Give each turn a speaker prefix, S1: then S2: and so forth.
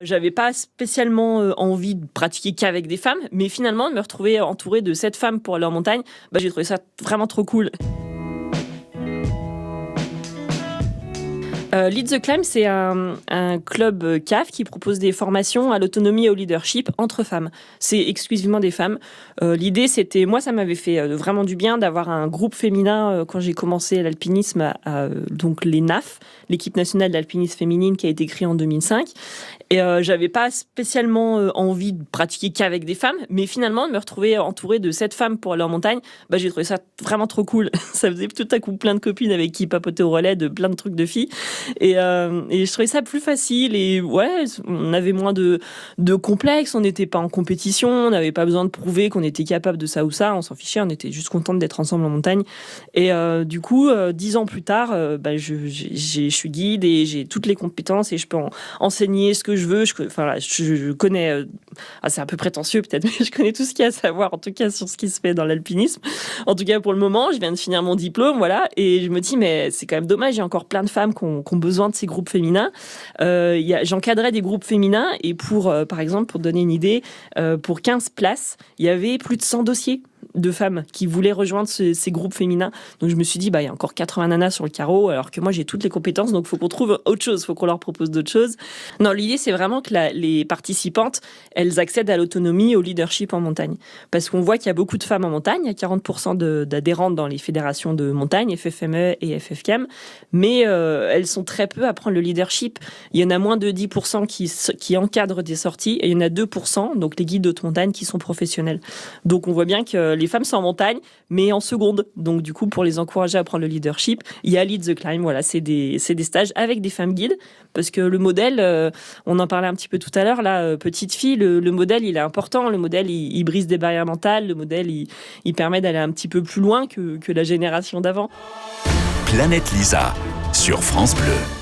S1: J'avais pas spécialement, envie de pratiquer qu'avec des femmes, mais finalement de me retrouver entourée de 7 femmes pour aller en montagne, j'ai trouvé ça vraiment trop cool. Lead the Climb, c'est un club CAF qui propose des formations à l'autonomie et au leadership entre femmes. C'est exclusivement des femmes. L'idée, c'était, moi, ça m'avait fait vraiment du bien d'avoir un groupe féminin quand j'ai commencé l'alpinisme, donc les NAF, l'équipe nationale d'alpinisme féminine qui a été créée en 2005. Et j'avais pas spécialement envie de pratiquer qu'avec des femmes, mais finalement de me retrouver entourée de 7 femmes pour aller en montagne, j'ai trouvé ça vraiment trop cool. Ça faisait tout à coup plein de copines avec qui papoter au relais de plein de trucs de filles. Et je trouvais ça plus facile. Et ouais, on avait moins de complexes, on n'était pas en compétition, on n'avait pas besoin de prouver qu'on était capable de ça ou ça, on s'en fichait, on était juste contente d'être ensemble en montagne. Et du coup, 10 ans plus tard, je suis guide et j'ai toutes les compétences et je peux enseigner ce que je veux. Je connais, c'est un peu prétentieux peut-être, mais je connais tout ce qu'il y a à savoir, en tout cas sur ce qui se fait dans l'alpinisme. En tout cas, pour le moment, je viens de finir mon diplôme, voilà, et je me dis, mais c'est quand même dommage, il y a encore plein de femmes qui ont besoin de ces groupes féminins. J'encadrais des groupes féminins et par exemple, pour donner une idée, pour 15 places, il y avait plus de 100 dossiers de femmes qui voulaient rejoindre ces groupes féminins. Donc je me suis dit, il y a encore 80 nanas sur le carreau, alors que moi j'ai toutes les compétences, donc il faut qu'on trouve autre chose, il faut qu'on leur propose d'autres choses. Non, l'idée c'est vraiment que les participantes, elles accèdent à l'autonomie, au leadership en montagne. Parce qu'on voit qu'il y a beaucoup de femmes en montagne, il y a 40% d'adhérentes dans les fédérations de montagne, FFME et FFCAM, mais elles sont très peu à prendre le leadership. Il y en a moins de 10% qui encadrent des sorties, et il y en a 2%, donc les guides de haute montagne, qui sont professionnels. Donc on voit bien que les femmes sont en montagne, mais en seconde. Donc du coup, pour les encourager à prendre le leadership, il y a Lead the Climb. Voilà, c'est des stages avec des femmes guides, parce que le modèle, on en parlait un petit peu tout à l'heure, là, petite fille, le modèle, il est important. Le modèle, il brise des barrières mentales. Le modèle, il permet d'aller un petit peu plus loin que la génération d'avant.
S2: Planète Lisa, sur France Bleu.